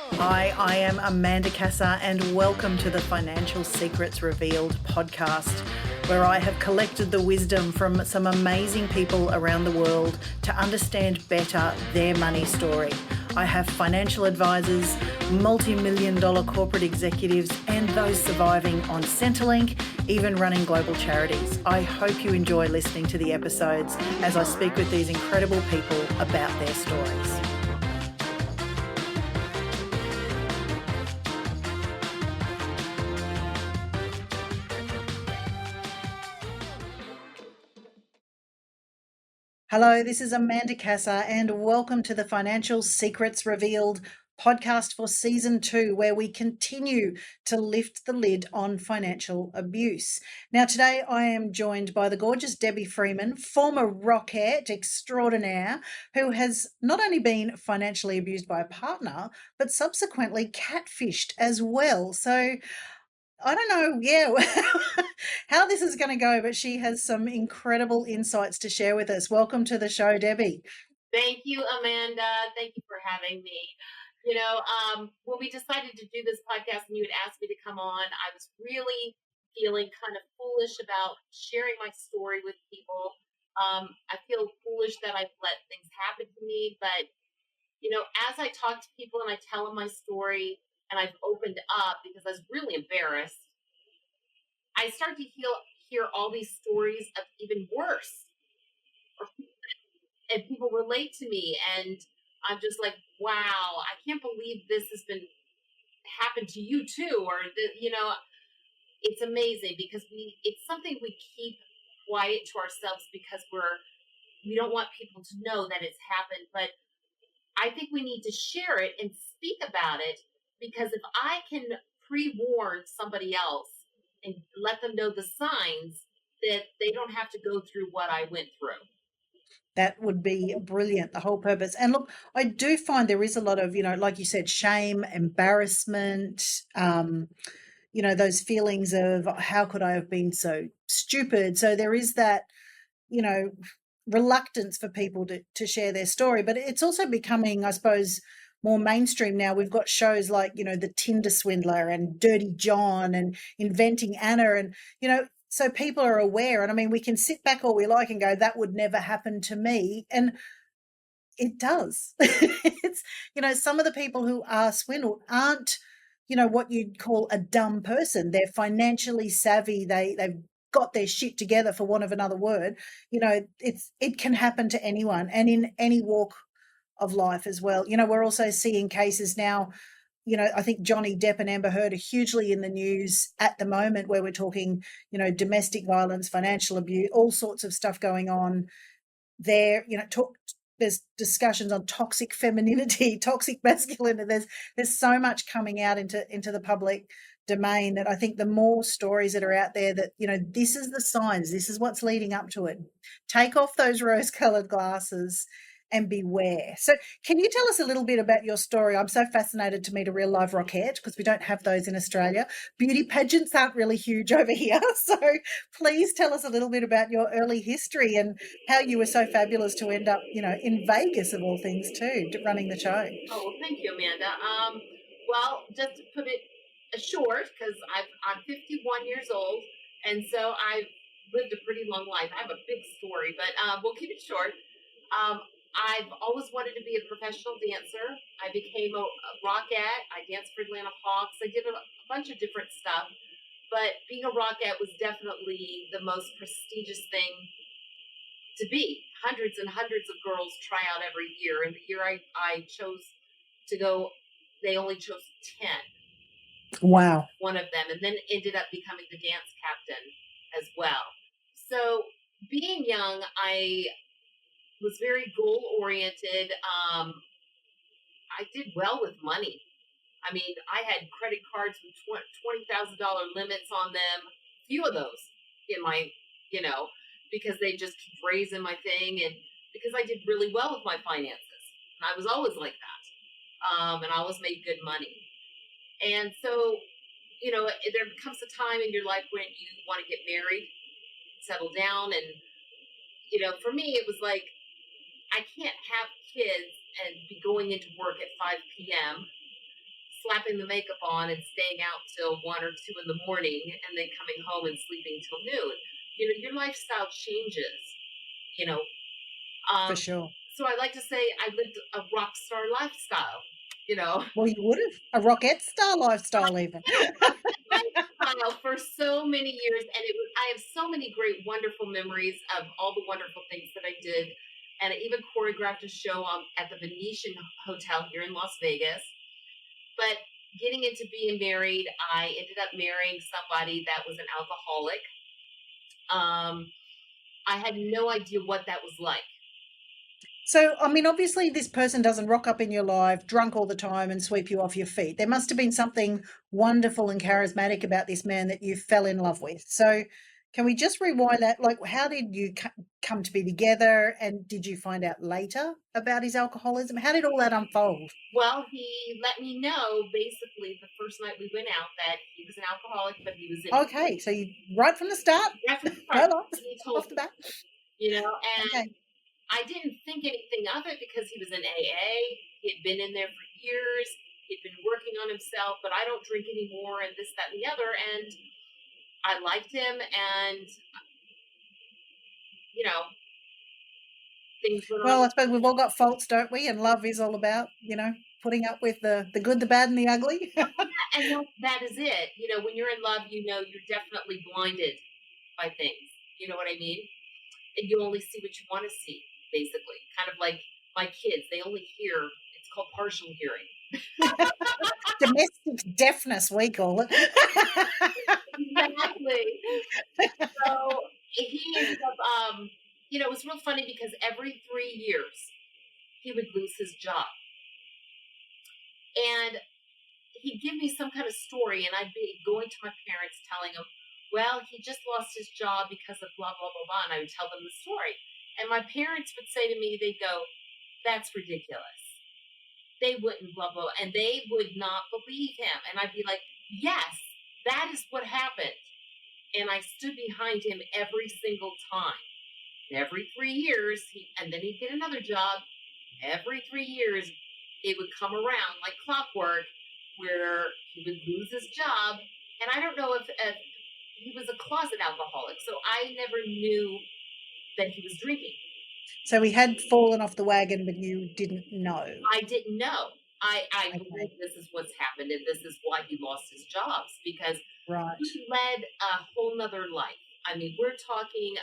Hi, I am Amanda Cassar, and welcome to the Financial Secrets Revealed podcast, where I have collected the wisdom from some amazing people around the world to understand better their money story. I have financial advisors, multi-million-dollar corporate executives, and those surviving on Centrelink, even running global charities. I hope you enjoy listening to the episodes as I speak with these incredible people about their stories. Hello, this is Amanda Cassar, and welcome to the Financial Secrets Revealed podcast for season 2, where we continue to lift the lid on financial abuse. Now, today I am joined by the gorgeous Debbie Freeman, former Rockette extraordinaire, who has not only been financially abused by a partner, but subsequently catfished as well. So I don't know, how this is going to go, but she has some incredible insights to share with us. Welcome to the show, Debbie. Thank you, Amanda. Thank you for having me. When we decided to do this podcast and you had asked me to come on, I was really feeling kind of foolish about sharing my story with people. I feel foolish that I've let things happen to me, but as I talk to people and I tell them my story and I've opened up because I was really embarrassed, I start to hear all these stories of even worse, and people relate to me, and I'm just like, wow, I can't believe this has been happened to you too, or it's amazing because it's something we keep quiet to ourselves because we don't want people to know that it's happened, but I think we need to share it and speak about it, because if I can pre-warn somebody else and let them know the signs, that they don't have to go through what I went through. That would be brilliant, the whole purpose. And look, I do find there is a lot of, like you said, shame, embarrassment, those feelings of how could I have been so stupid? So there is that, you know, reluctance for people to share their story. But it's also becoming, I suppose, more mainstream now. We've got shows like, the Tinder Swindler and Dirty John and Inventing Anna. And, so people are aware. And I mean, we can sit back all we like and go, that would never happen to me. And it does. It's, some of the people who are swindled aren't, what you'd call a dumb person. They're financially savvy. They've got their shit together, for want of another word. It can happen to anyone and in any walk of life as well. We're also seeing cases now. I think Johnny Depp and Amber Heard are hugely in the news at the moment, where we're talking, domestic violence, financial abuse, all sorts of stuff going on there. There's discussions on toxic femininity, toxic masculinity. There's so much coming out into the public domain that I think the more stories that are out there that, this is the signs, this is what's leading up to it. Take off those rose-colored glasses and beware. So can you tell us a little bit about your story? I'm so fascinated to meet a real live Rockette, because we don't have those in Australia. Beauty pageants aren't really huge over here. So please tell us a little bit about your early history and how you were so fabulous to end up, in Vegas of all things too, running the show. Oh, well, thank you, Amanda. Well, just to put it short, because I'm 51 years old, and so I've lived a pretty long life. I have a big story, but we'll keep it short. Um, I've always wanted to be a professional dancer. I became a rockette. I danced for Atlanta Hawks. I did a bunch of different stuff, but being a rockette was definitely the most prestigious thing to be. Hundreds and hundreds of girls try out every year, and the year I chose to go, they only chose 10. Wow. One of them, and then ended up becoming the dance captain as well. So being young, I was very goal oriented. I did well with money. I mean, I had credit cards with $20,000 limits on them. Few of those in my, you know, because they just keep raising my thing, and because I did really well with my finances. And I was always like that. And I always made good money. And so, there comes a time in your life when you want to get married, settle down. And, for me, it was like, I can't have kids and be going into work at 5 p.m. slapping the makeup on and staying out till 1 or 2 in the morning and then coming home and sleeping till noon. Your lifestyle changes, you know. For Um, sure. so I like to say I lived a rock star lifestyle, you know. Well, you would have a Rockette star lifestyle even. Lifestyle for so many years, and I have so many great, wonderful memories of all the wonderful things that I did, and I even choreographed a show at the Venetian Hotel here in Las Vegas. But getting into being married, I ended up marrying somebody that was an alcoholic. Um, I had no idea what that was like. So, I mean, obviously, this person doesn't rock up in your life drunk all the time and sweep you off your feet. There must have been something wonderful and charismatic about this man that you fell in love with. So, can we just rewind that? Like, how did you come to be together? And did you find out later about his alcoholism? How did all that unfold? Well, he let me know basically the first night we went out that he was an alcoholic, but he was in Okay, so you right from the start, right from the no start. lies, He told off the me, bat. and Okay, I didn't think anything of it because he was in AA. He had been in there for years. He'd been working on himself, but I don't drink anymore, and this, that, and the other. And I liked him, and you know, things went on. well, I suppose we've all got faults, don't we? And love is all about, putting up with the good, the bad, and the ugly. And that is it. When you're in love, you're definitely blinded by things. You know what I mean? And you only see what you want to see, basically. Kind of like my kids, they only hear. It's called partial hearing. Domestic deafness, we call it. Exactly. So he ended up, it was real funny because every 3 years he would lose his job. And he'd give me some kind of story, and I'd be going to my parents telling them, well, he just lost his job because of blah, blah, blah, blah. And I would tell them the story. And my parents would say to me, they'd go, that's ridiculous. They wouldn't, blah, blah, and they would not believe him. And I'd be like, yes, that is what happened. And I stood behind him every single time. Every 3 years, and then he'd get another job. Every 3 years, it would come around like clockwork where he would lose his job. And I don't know if he was a closet alcoholic, so I never knew that he was drinking. So he had fallen off the wagon, but you didn't know. I didn't know. I believe Okay, this is what's happened, and this is why he lost his jobs because right. he led a whole nother life. I mean, we're talking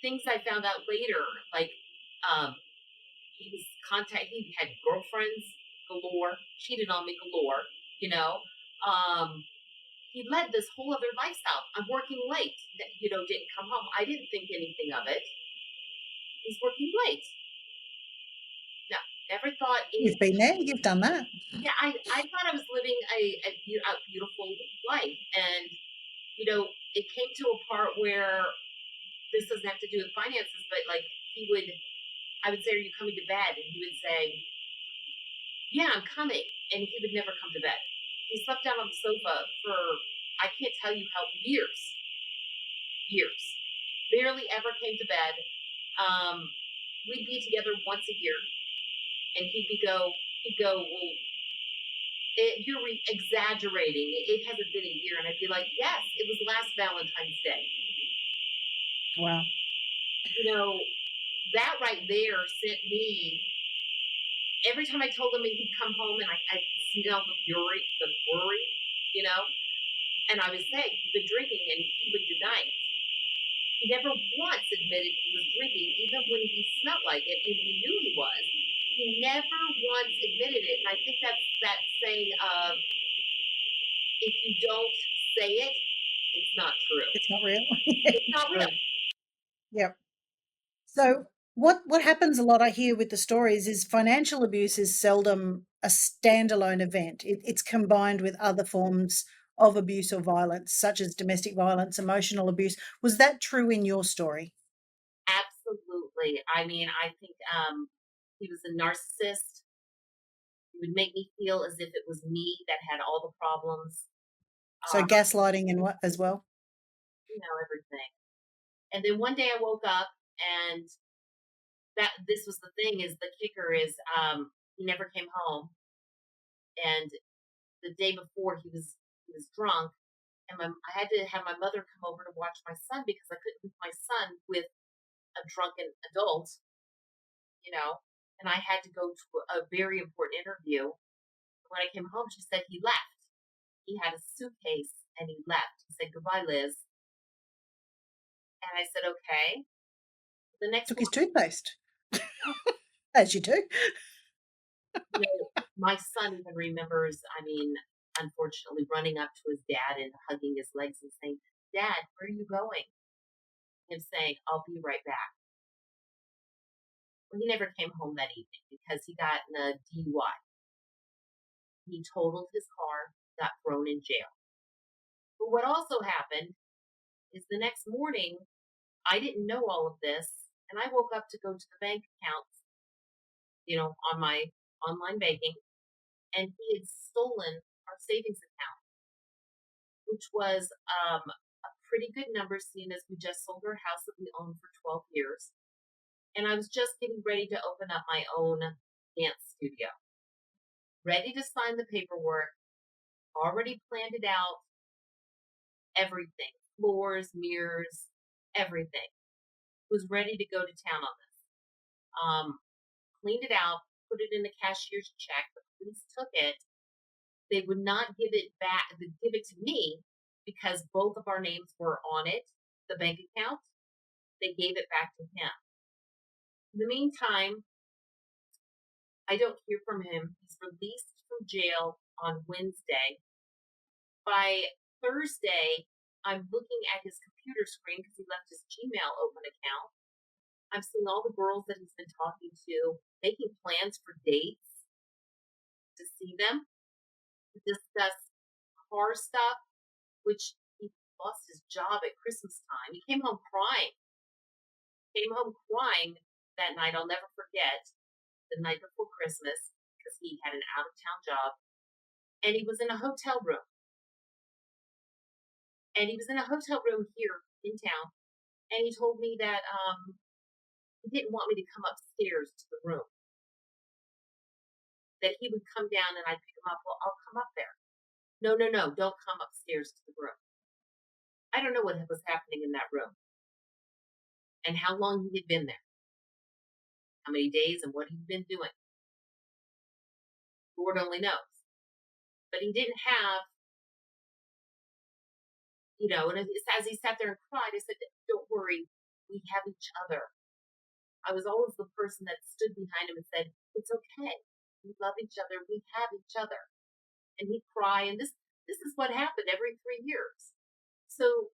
things I found out later, like um, he had girlfriends galore, cheated on me galore, you know. Um, he led this whole other lifestyle. I'm working late, didn't come home. I didn't think anything of it. He's working late. No, never thought You've anything. been there, you've done that. Yeah, I thought I was living a beautiful life. And, it came to a part where this doesn't have to do with finances, but like I would say, are you coming to bed? And he would say, yeah, I'm coming. And he would never come to bed. He slept down on the sofa for, I can't tell you how, years. Barely ever came to bed. We'd be together once a year. And he'd go, well, you're exaggerating. It hasn't been a year. And I'd be like, yes, it was last Valentine's Day. Wow. That right there sent me, every time I told him he'd come home and I smell the worry, you know, and I would say, you've been drinking, and he would deny it. He never once admitted he was drinking, even when he smelled like it and he knew he was. He never once admitted it. And I think that's that saying of, if you don't say it, it's not true. It's not real. It's It's not real. true. Yep. So what happens a lot I hear with the stories is financial abuse is seldom a standalone event. It's combined with other forms of abuse or violence, such as domestic violence, emotional abuse. Was that true in your story? Absolutely. I mean, I think he was a narcissist. He would make me feel as if it was me that had all the problems, So gaslighting and what as well? everything. And then one day I woke up, and this was the thing, is the kicker is he never came home, and the day before he was drunk, and I had to have my mother come over to watch my son because I couldn't leave my son with a drunken adult, you know, and I had to go to a very important interview. When I came home, she said he left. He had a suitcase and he left. He said, "Goodbye, Liz." And I said, "Okay." The next Took his morning, toothpaste, as you do. my son even remembers, I mean, unfortunately, running up to his dad and hugging his legs and saying, "Dad, where are you going?" And saying, "I'll be right back." Well, he never came home that evening because he got in a DUI. He totaled his car, got thrown in jail. But what also happened is the next morning, I didn't know all of this, and I woke up to go to the bank accounts, on my online banking, and he had stolen our savings account, which was a pretty good number, seeing as we just sold our house that we owned for 12 years. And I was just getting ready to open up my own dance studio, ready to sign the paperwork, already planned it out, everything, floors, mirrors, everything. Was ready to go to town on this. Cleaned it out, put it in the cashier's check. The police took it. They would not give it back, give it to me because both of our names were on it, the bank account. They gave it back to him. In the meantime, I don't hear from him. He's released from jail on Wednesday. By Thursday, I'm looking at his computer screen because he left his Gmail open account. I'm seeing all the girls that he's been talking to, making plans for dates to see them, to discuss car stuff, which he lost his job at Christmas time. He came home crying that night. I'll never forget the night before Christmas because he had an out of town job and he was in a hotel room. And he was in a hotel room here in town. And he told me that he didn't want me to come upstairs to the room, that he would come down and I'd pick him up. Well, I'll come up there. No, no, no, don't come upstairs to the room. I don't know what was happening in that room and how long he had been there, how many days and what he'd been doing. Lord only knows. But he didn't have, and as he sat there and cried, I said, "Don't worry, we have each other." I was always the person that stood behind him and said, "It's okay. We love each other. We have each other." And he'd cry. And this is what happened every 3 years. So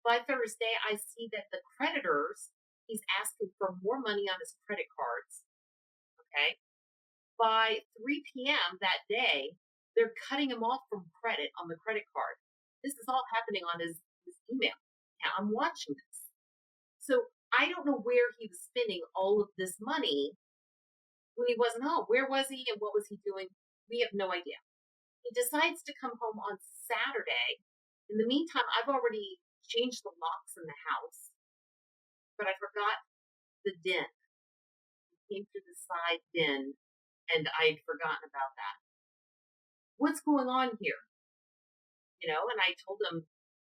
by Thursday, I see that the creditors, he's asking for more money on his credit cards. Okay. By 3 p.m. that day, they're cutting him off from credit on the credit card. This is all happening on his email. Now I'm watching this. So I don't know where he was spending all of this money when he wasn't home. Where was he and what was he doing? We have no idea. He decides to come home on Saturday. In the meantime, I've already changed the locks in the house, but I forgot the den. He came through the side den, and I had forgotten about that. What's going on here? And I told him,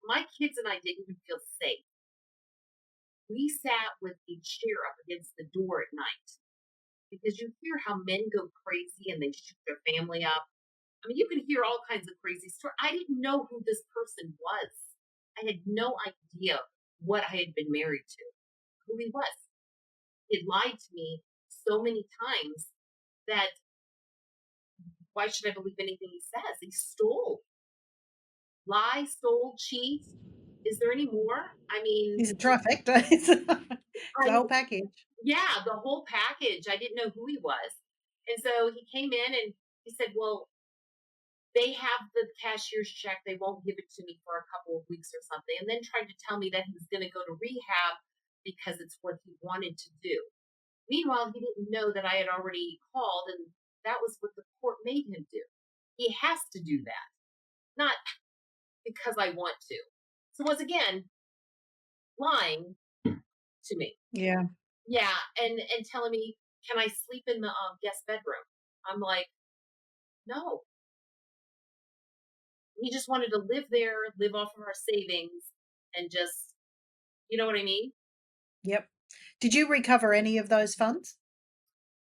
my kids and I didn't even feel safe. We sat with a chair up against the door at night because you hear how men go crazy and they shoot their family up. I mean, you can hear all kinds of crazy stories. I didn't know who this person was. I had no idea what I had been married to, who he was. He had lied to me so many times that why should I believe anything he says? He stole. Lie, stole, cheat. Is there any more? I mean, He's a trifecta. It's I a whole package. yeah, the whole package. I didn't know who he was. And so he came in and he said, "Well, they have the cashier's check. They won't give it to me for a couple of weeks or something." And then tried to tell me that he was going to go to rehab because it's what he wanted to do. Meanwhile, he didn't know that I had already called, and that was what the court made him do. He has to do that, not because I want to. So once again, lying to me. Yeah. Yeah, and telling me, "Can I sleep in the guest bedroom?" I'm like, "No, he just wanted to live there, live off of our savings, and just, you know what I mean? Yep. Did you recover any of those funds?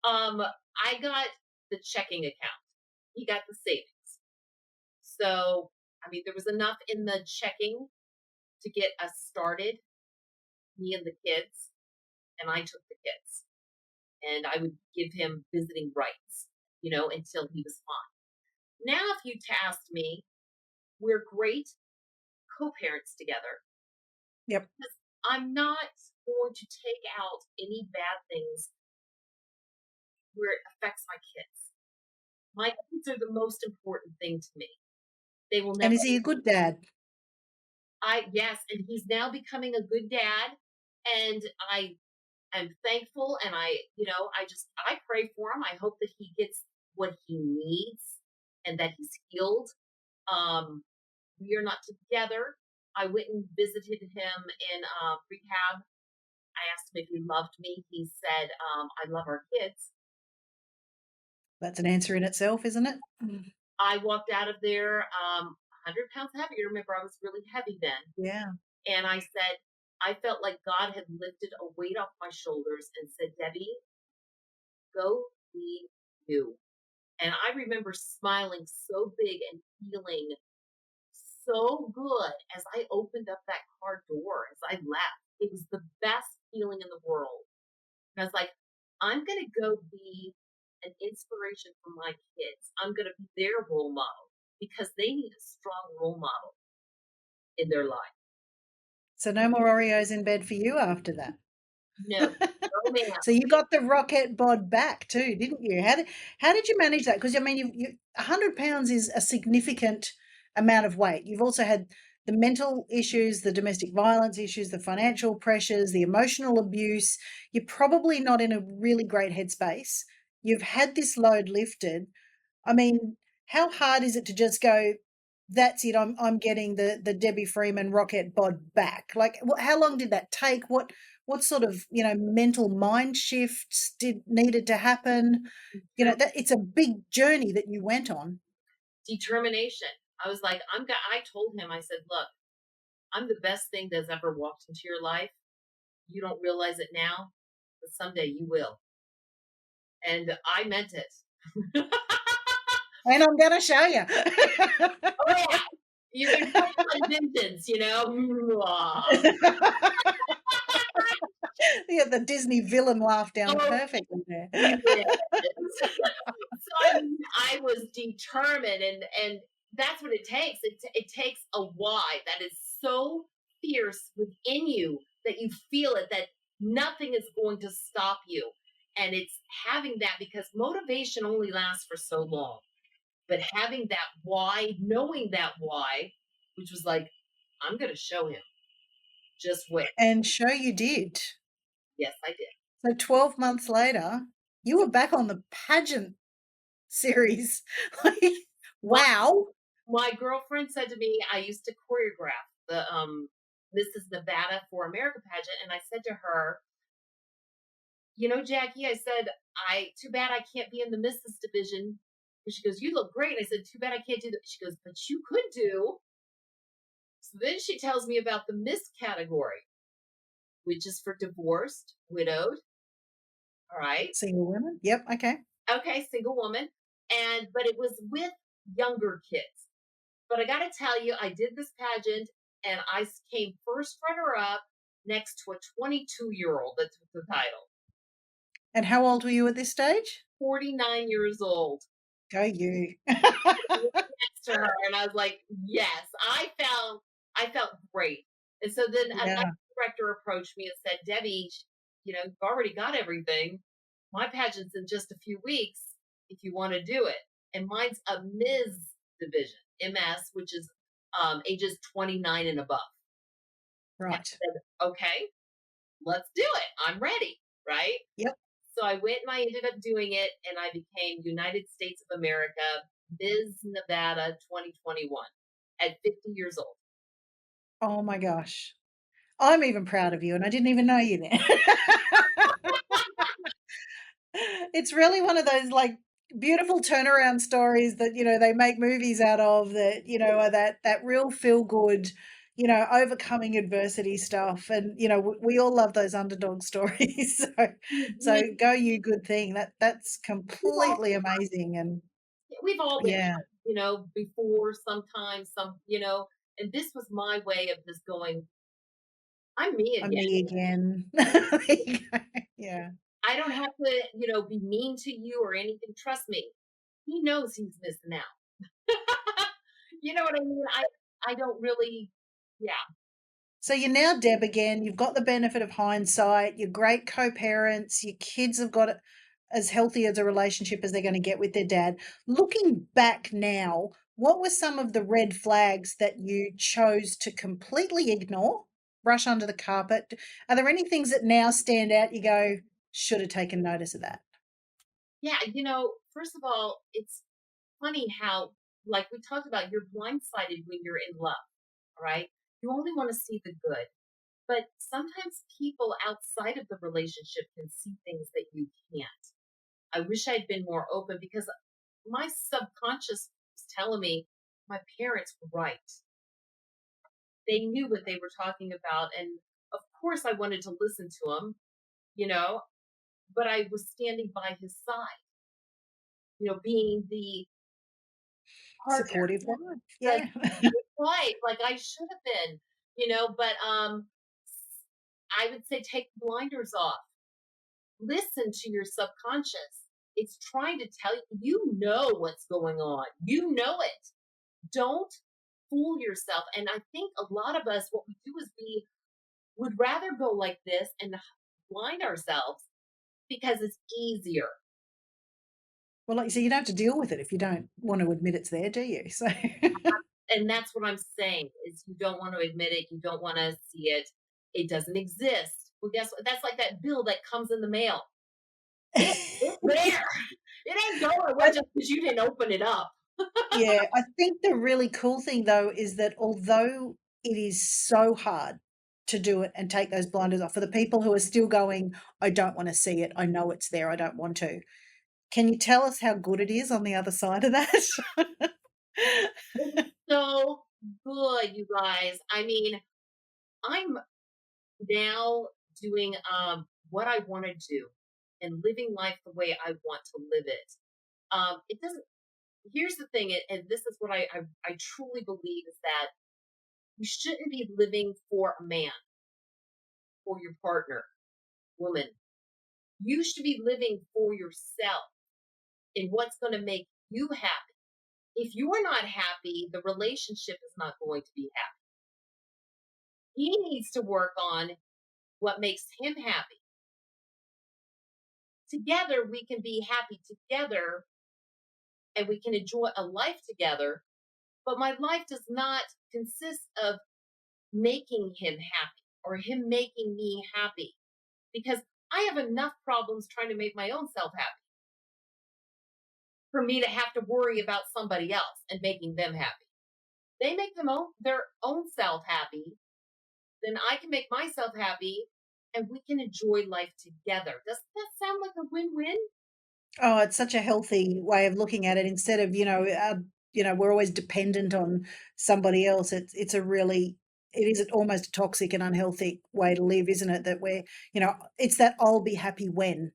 I got the checking account. He got the savings. So, I mean, there was enough in the checking to get us started, me and the kids, and I took the kids. And I would give him visiting rights, until he was fine. Now, if you tasked me, we're great co parents together. Yep. Because I'm not going to take out any bad things where it affects my kids. My kids are the most important thing to me. They will And never, is he a good dad? yes, and he's now becoming a good dad. And I'm thankful, and I pray for him. I hope that he gets what he needs and that he's healed. Um, we are not together. I went and visited him in rehab. I asked him if he loved me. He said, I love our kids. That's an answer in itself, isn't it? I walked out of there 100 pounds heavier. Remember, I was really heavy then. Yeah. And I said, I felt like God had lifted a weight off my shoulders and said, Debbie, go be you. And I remember smiling so big and feeling so good as I opened up that car door as I left. It was the best feeling in the world. And I was like, I'm going to go be an inspiration for my kids. I'm going to be their role model because they need a strong role model in their life. So no more Oreos in bed for you after that. No, no, ma'am. So you got the Rockette bod back too, didn't you? How did you manage that? Because I mean, 100 pounds is a significant amount of weight. You've also had the mental issues, the domestic violence issues, the financial pressures, the emotional abuse. You're probably not in a really great headspace. You've had this load lifted. I mean, how hard is it to just go, that's it, I'm getting the Debbie Freeman Rockette bod back? Like, how long did that take? What sort of, mental mind shifts needed to happen? That it's a big journey that you went on. Determination. I was like, I told him, I said, look, I'm the best thing that's ever walked into your life. You don't realize it now, but someday you will. And I meant it. And I'm gonna show you. Oh yeah, you can put on vengeance, Yeah, the Disney villain laugh down Oh, perfectly there. you did. So I was determined, and that's what it takes. It takes a why that is so fierce within you that you feel it, that nothing is going to stop you. And it's having that, because motivation only lasts for so long. But having that why, knowing that why, which was like, I'm going to show him. Just wait. And show you did. Yes, I did. So 12 months later, you were back on the pageant series. Like, wow. My girlfriend said to me, I used to choreograph the Mrs. Nevada for America pageant, and I said to her, Jackie, I said, too bad I can't be in the Mrs. division. And she goes, you look great. And I said, too bad I can't do that. She goes, but you could do. So then she tells me about the Miss category, which is for divorced, widowed. All right. Single women. Yep. Okay. Okay, single woman. But it was with younger kids. But I got to tell you, I did this pageant and I came first runner up next to a 22-year-old that took the title. And how old were you at this stage? 49 years old. Go you. Next to her, and I was like, yes, I felt great. And so then another director approached me and said, Debbie, you've already got everything. My pageant's in just a few weeks if you want to do it. And mine's a Ms. division, MS, which is ages 29 and above. Right. I said, okay, let's do it. I'm ready. Right. Yep. So I went and I ended up doing it, and I became United States of America Ms. Nevada 2021 at 50 years old. Oh my gosh. I'm even proud of you, and I didn't even know you then. It's really one of those, like, beautiful turnaround stories that, they make movies out of that, are that real feel good, overcoming adversity stuff. And, we all love those underdog stories. So We, go you, good thing. That's we've all completely amazing. And we've all been yeah, there, before sometimes and this was my way of just going, I'm me I'm again. me again. There you go. Yeah. I don't have to, be mean to you or anything. Trust me. He knows he's missing out. You know what I mean? I don't really, yeah. So you're now Deb again. You've got the benefit of hindsight. You're great co-parents. Your kids have got as healthy as a relationship as they're going to get with their dad. Looking back now, what were some of the red flags that you chose to completely ignore, brush under the carpet? Are there any things that now stand out? You go, should have taken notice of that. Yeah, first of all, it's funny how, like we talked about, you're blindsided when you're in love, right? You only want to see the good. But sometimes people outside of the relationship can see things that you can't. I wish I'd been more open because my subconscious was telling me my parents were right. They knew what they were talking about. And of course, I wanted to listen to them, you know, but I was standing by his side, being the partner, Supportive wife. the Yeah. wife, like I should have been, but I would say take the blinders off. Listen to your subconscious. It's trying to tell you, what's going on. You know it. Don't fool yourself. And I think a lot of us, what we do is we would rather go like this and blind ourselves because it's easier. Well, like you say, you don't have to deal with it if you don't want to admit it's there, do you? So And that's what I'm saying is you don't want to admit it. You don't want to see it. It doesn't exist. Well, guess what? That's like that bill that comes in the mail. It's there. It ain't going away I just because you didn't open it up. Yeah, I think the really cool thing though is that although it is so hard to do it and take those blinders off, for the people who are still going, I don't want to see it, I know it's there, I don't want to. Can you tell us how good it is on the other side of that? It's so good, you guys. I mean, I'm now doing what I want to do and living life the way I want to live it. It doesn't. Here's the thing, and this is what I truly believe is that you shouldn't be living for a man or your partner, woman. You should be living for yourself and what's going to make you happy. If you are not happy, the relationship is not going to be happy. He needs to work on what makes him happy. Together, we can be happy together and we can enjoy a life together. But my life does not consist of making him happy or him making me happy because I have enough problems trying to make my own self happy for me to have to worry about somebody else and making them happy. They make their own self happy, then I can make myself happy and we can enjoy life together. Doesn't that sound like a win-win? Oh, it's such a healthy way of looking at it instead of, we're always dependent on somebody else. It is almost a toxic and unhealthy way to live, isn't it? That it's that I'll be happy when.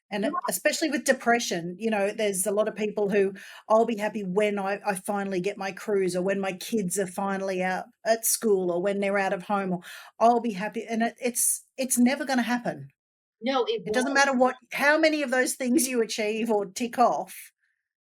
And especially with depression, there's a lot of people who I'll be happy when I finally get my cruise or when my kids are finally out at school or when they're out of home or I'll be happy. And it's never going to happen. No, it It doesn't won't. matter how many of those things you achieve or tick off,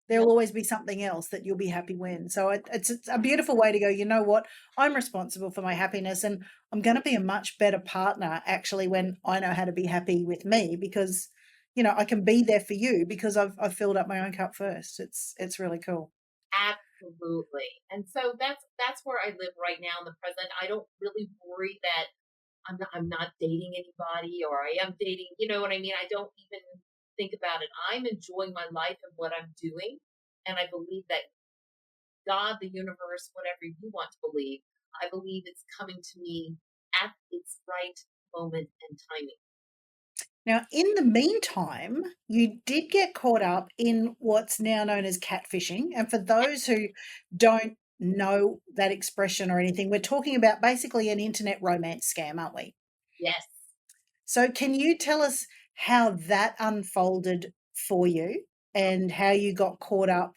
No, there'll always be something else that you'll be happy when. So it's a beautiful way to go, you know what? I'm responsible for my happiness and I'm going to be a much better partner actually when I know how to be happy with me because, I can be there for you because I've filled up my own cup first. It's really cool. absolutely. And so that's where I live right now in the present. I don't really worry that I'm not dating anybody or I am dating, you know what I mean? I don't even think about it. I'm enjoying my life and what I'm doing. And I believe that God, the universe, whatever you want to believe, I believe it's coming to me at its right moment and timing. Now, in the meantime, you did get caught up in what's now known as catfishing. And for those who don't know that expression or anything, we're talking about basically an internet romance scam, aren't we? Yes. So, can you tell us how that unfolded for you and how you got caught up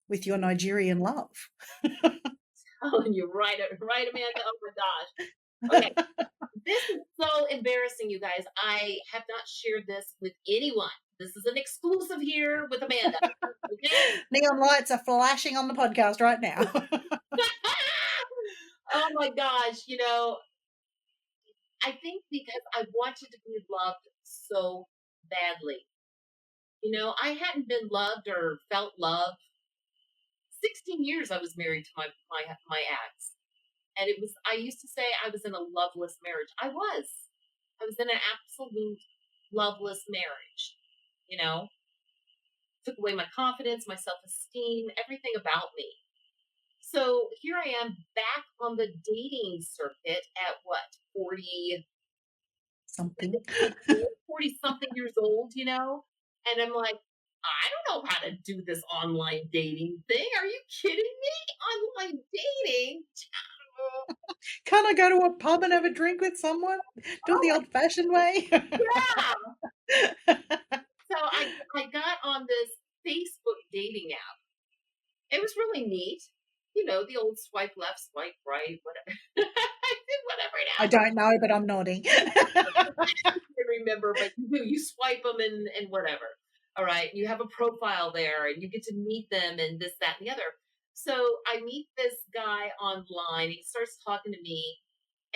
with your Nigerian love? Oh, and you're right, right, Amanda. Oh my gosh. Okay. This is so embarrassing, you guys. I have not shared this with anyone. This is an exclusive here with Amanda. Okay. Neon lights are flashing on the podcast right now. Oh my gosh. I think because I wanted to be loved so badly. I hadn't been loved or felt love. 16 years I was married to my ex. And I used to say I was in a loveless marriage. I was in an absolute loveless marriage, you know, took away my confidence, my self esteem, everything about me. So here I am back on the dating circuit at what, 40, Something. 40 something years old, And I'm like, I don't know how to do this online dating thing. Are you kidding me? Online dating? Can't I go to a pub and have a drink with someone? Do it Oh the my old fashioned way? God. So I got on this Facebook dating app. It was really neat. The old swipe left, swipe right, whatever. I did whatever I it don't know, but I'm nodding. can remember, but you swipe them and whatever. All right. You have a profile there and you get to meet them and this, that, and the other. So I meet this guy online. He starts talking to me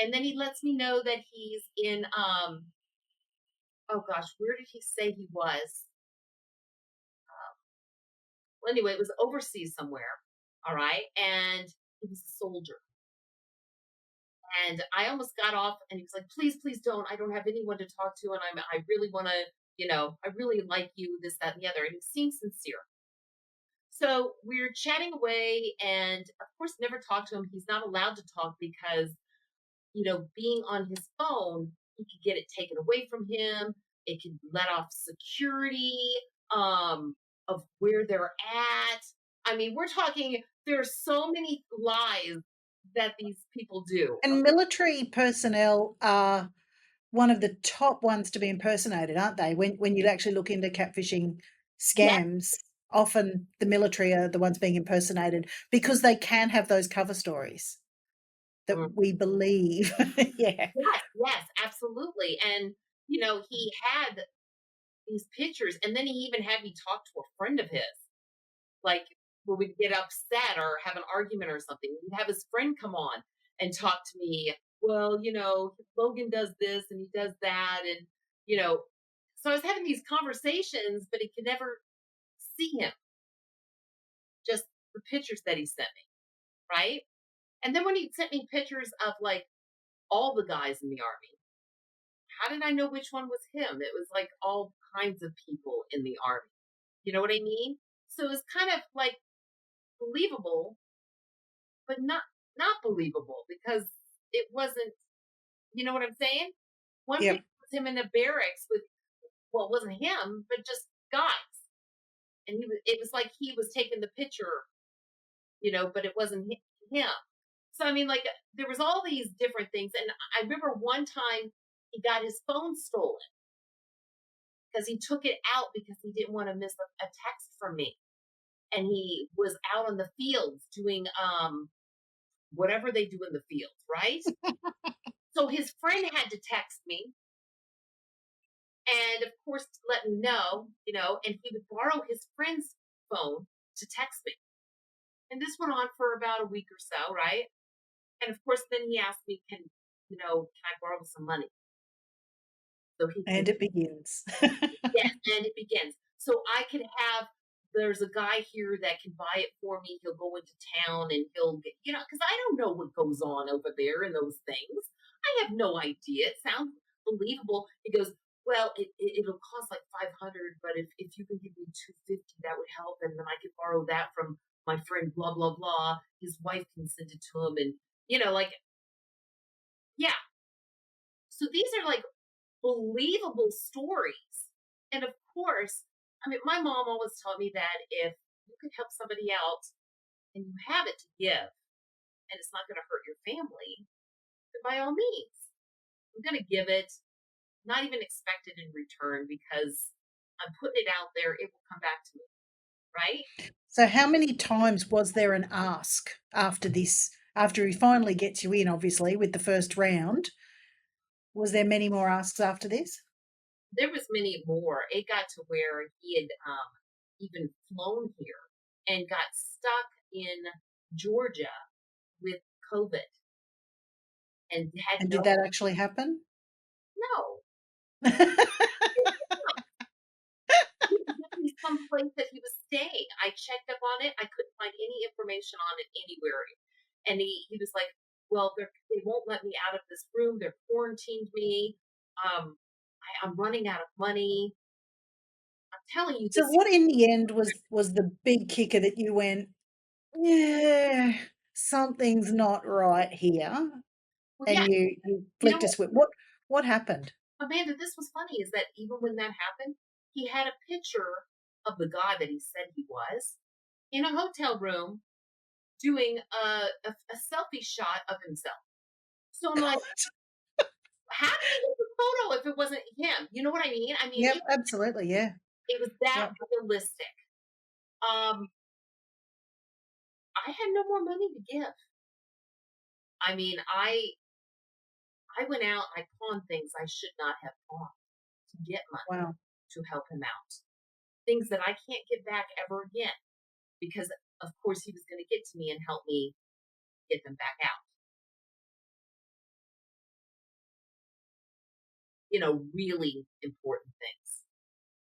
and then he lets me know that he's in, oh gosh, where did he say he was? Well, anyway, it was overseas somewhere. All right. And he was a soldier. And I almost got off and he was like, please, please don't. I don't have anyone to talk to. And I really want to, I really like you, this, that, and the other. And he seemed sincere. So we were chatting away and of course never talked to him. He's not allowed to talk because, being on his phone, he could get it taken away from him. It could let off security of where they're at. I mean, we're talking, there's so many lies that these people do. And military personnel are one of the top ones to be impersonated, aren't they? When you actually look into catfishing Yes, scams, often the military are the ones being impersonated because they can have those cover stories that mm, we believe. Yeah. yes, yes, absolutely. And, he had these pictures, and then he even had me talk to a friend of his. Like, when we'd get upset or have an argument or something, he'd have his friend come on and talk to me. Well, Logan does this and he does that. And, you know, so I was having these conversations, but he could never see him, just the pictures that he sent me. Right. And then when he sent me pictures of like all the guys in the army, how did I know which one was him? It was like all kinds of people in the army. You know what I mean? So it was kind of like believable, but not believable because it wasn't. You know what I'm saying? One Yep. picture was him in a barracks with, well, it wasn't him, but just guys, and it was like he was taking the picture, but it wasn't him. So I mean, like there was all these different things, and I remember one time he got his phone stolen because he took it out because he didn't want to miss a text from me, and he was out on the fields doing whatever they do in the fields, right? So his friend had to text me and of course to let me know, and he would borrow his friend's phone to text me. And this went on for about a week or so, right? And of course then he asked me, can I borrow some money? So he can, And it begins. yes, and it begins. So I can have, there's a guy here that can buy it for me. He'll go into town and he'll get, because I don't know what goes on over there in those things. I have no idea. It sounds believable. He goes, well, it'll cost like 500, but if you can give me 250, that would help. And then I could borrow that from my friend, blah, blah, blah. His wife can send it to him. And, like, yeah. So these are like believable stories. And of course, I mean, my mom always taught me that if you can help somebody else and you have it to give and it's not going to hurt your family, then by all means, I'm going to give it, not even expect it in return because I'm putting it out there. It will come back to me, right? So how many times was there an ask after this? After he finally gets you in, obviously, with the first round, was there many more asks after this? There was many more. It got to where he had even flown here and got stuck in Georgia with COVID and had And no did that actually happen? no. He was giving me some place that he was staying. I checked up on it. I couldn't find any information on it anywhere. And he was like, well, they won't let me out of this room. They're quarantined me. I'm running out of money. I'm telling you So this. what in the end was the big kicker that you went, yeah, something's not right here, Well, yeah, and you you flicked a know, switch. What happened? Amanda, this was funny is that even when that happened, he had a picture of the guy that he said he was in a hotel room doing a selfie shot of himself. So I'm like, how did he get the photo if it wasn't him? You know what I mean? I mean, Yep, absolutely, yeah. it was that Yep. realistic. Um, I had no more money to give. I mean, I went out, I pawned things I should not have pawned to get money Wow. to help him out. Things that I can't get back ever again because, of course, he was going to get to me and help me get them back out. Really important things.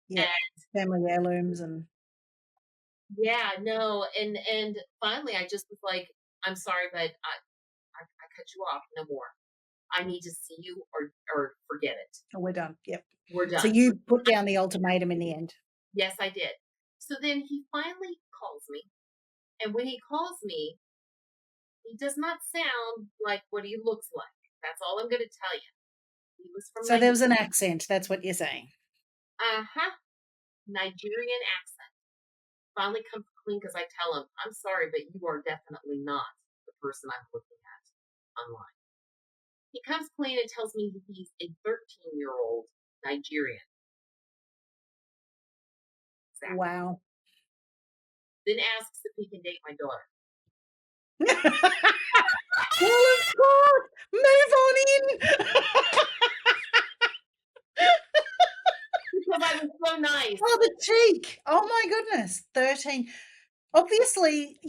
Yep. And Family heirlooms and yeah, no, and finally, I just was like, I'm sorry, but I cut you off. No more. I need to see you or forget it. oh, we're done. Yep. We're So done. you put down the ultimatum in the end. Yes, I did. So then he finally calls me. And when he calls me, he does not sound like what he looks like. That's all I'm going to tell you. He was from So there Nigeria. was an accent, that's what you're saying. Uh-huh. Nigerian accent. Finally comes clean because I tell him, I'm sorry, but you are definitely not the person I'm looking at online. He comes clean and tells me he's a 13-year-old Nigerian. Exactly. Wow. Then asks if he can date my daughter. Well, of course. Move on in. Because I was so nice. Oh, the cheek. Oh my goodness. 13. Obviously,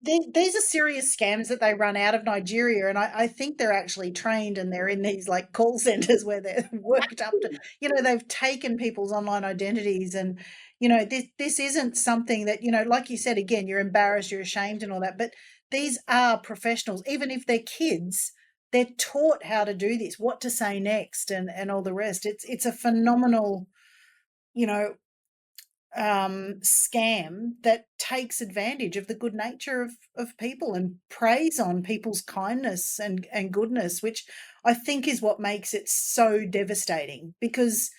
these are serious scams that they run out of Nigeria, and I think they're actually trained and they're in these like call centers where they're worked up to, they've taken people's online identities, and this isn't something that like you said again, you're embarrassed, you're ashamed, and all that, but these are professionals. Even if they're kids, they're taught how to do this, what to say next, and all the rest. It's a phenomenal, you know scam that takes advantage of the good nature of people and preys on people's kindness and goodness, which I think is what makes it so devastating, because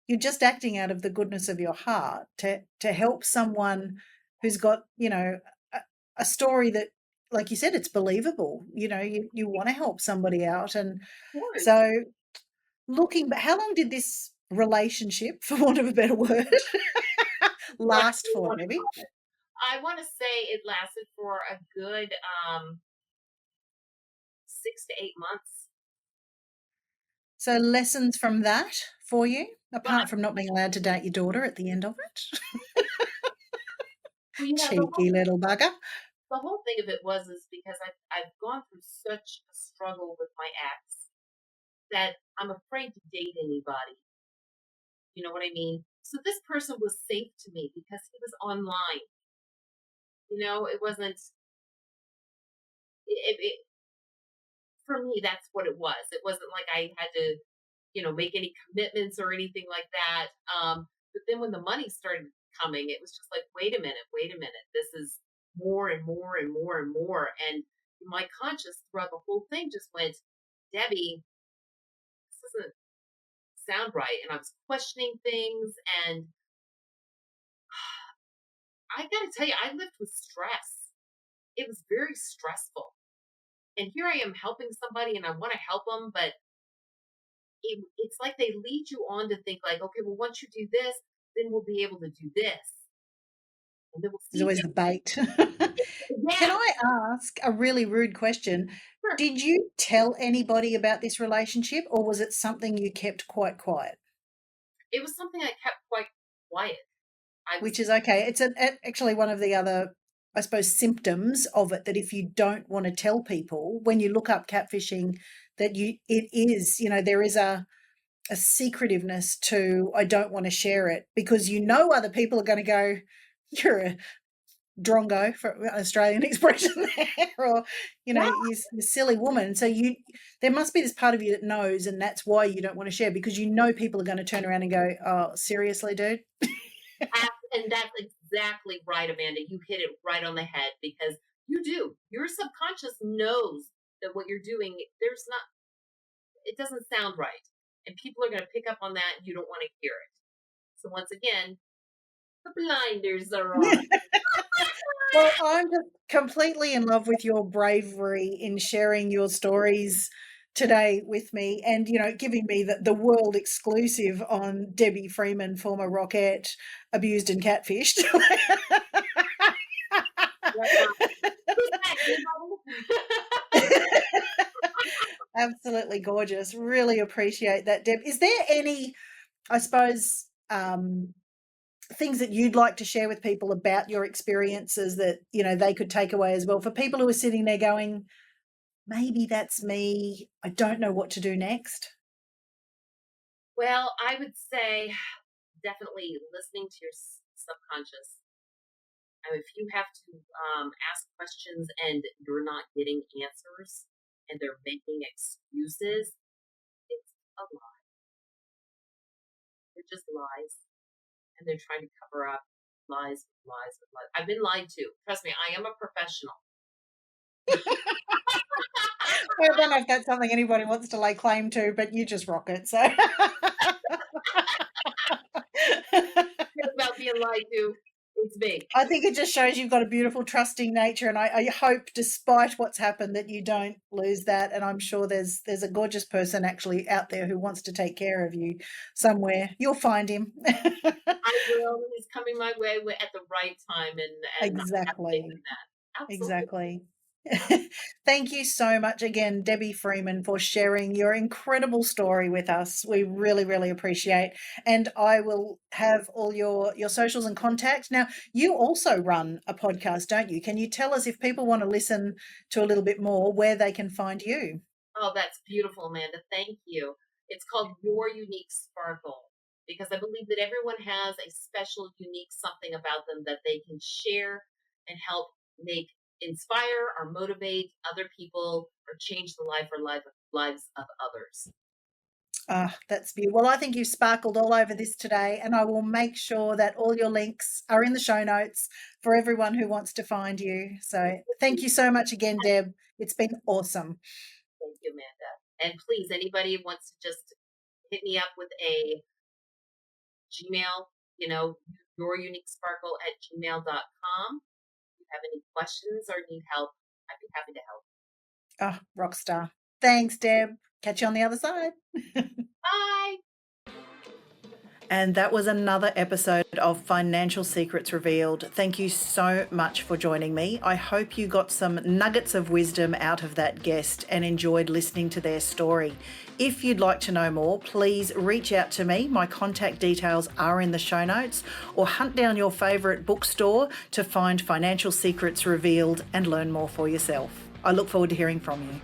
you're just acting out of the goodness of your heart to help someone who's got a story that, like you said, it's believable. You want to help somebody out. And Of course. so, looking back, how long did this relationship, for want of a better word, last for, Debbie? I want to say it lasted for a good 6 to 8 months. So lessons from that for you, Well, apart from not being allowed to date your daughter at the end of it? well, Cheeky little bugger. the whole thing of it is because I've gone through such a struggle with my ex that I'm afraid to date anybody. You know what I mean? So this person was safe to me because he was online. It wasn't. It for me, that's what it was. It wasn't like I had to, make any commitments or anything like that. But then when the money started coming, it was just like, wait a minute. This is more and more and more and more. And my conscience throughout the whole thing just went, Debbie, this isn't sound right. And I was questioning things. And I got to tell you, I lived with stress. It was very stressful. And here I am helping somebody and I want to help them, but it's like they lead you on to think like, okay, well, once you do this, then we'll be able to do this. And then we'll There's see. always the bait. Can Yeah, I ask a really rude question? sure. Did you tell anybody about this relationship, or was it something you kept quite quiet? It was something I kept quite quiet. I was, Which is okay. It's actually one of the other, I suppose, symptoms of it, that if you don't want to tell people, when you look up catfishing, that it is, there is a secretiveness to, I don't want to share it, because other people are going to go, you're a drongo, for an Australian expression there, or yeah, you silly woman. So there must be this part of you that knows, and that's why you don't want to share, because people are going to turn around and go, oh, seriously, dude. and that's exactly right, Amanda. You hit it right on the head because you do. Your subconscious knows that what you're doing, it doesn't sound right. And people are going to pick up on that and you don't want to hear it. So once again, the blinders are on. Well, I'm just completely in love with your bravery in sharing your stories today with me, and giving me the world exclusive on Debbie Freeman, former Rockette, abused and catfished. Absolutely gorgeous. Really appreciate that, Deb. Is there any, I suppose, things that you'd like to share with people about your experiences that they could take away as well, for people who are sitting there going, maybe that's me, I don't know what to do next? Well, I would say definitely listening to your subconscious. If you have to ask questions and you're not getting answers and they're making excuses, it's a lie. They're just lies. And they're trying to cover up lies, lies, lies. I've been lied to. Trust me, I am a professional. I don't know if that's something anybody wants to lay claim to, but you just rock it. So About being lied to, it's me. I think it just shows you've got a beautiful, trusting nature, and I hope, despite what's happened, that you don't lose that. And I'm sure there's a gorgeous person actually out there who wants to take care of you somewhere. You'll find him. I will. He's coming my way at the right time, and I have faith Exactly. in that. Absolutely. Exactly. Thank you so much again, Debbie Freeman, for sharing your incredible story with us. We really, really appreciate. And I will have all your socials and contacts. Now, you also run a podcast, don't you? Can you tell us, if people want to listen to a little bit more, where they can find you? Oh, that's beautiful, Amanda. Thank you. It's called Your Unique Sparkle because I believe that everyone has a special, unique something about them that they can share and help inspire or motivate other people or change the lives of others. Ah, that's beautiful. Well, I think you've sparkled all over this today, and I will make sure that all your links are in the show notes for everyone who wants to find you. So thank you so much again, Deb. It's been awesome. Thank you, Amanda. And please, anybody who wants to just hit me up with a Gmail, youruniquesparkle@gmail.com. If you have any questions or need help, I'd be happy to help. Oh, rock star. Thanks, Deb. Catch you on the other side. Bye. And that was another episode of Financial Secrets Revealed. Thank you so much for joining me. I hope you got some nuggets of wisdom out of that guest and enjoyed listening to their story. If you'd like to know more, please reach out to me. My contact details are in the show notes, or hunt down your favourite bookstore to find Financial Secrets Revealed and learn more for yourself. I look forward to hearing from you.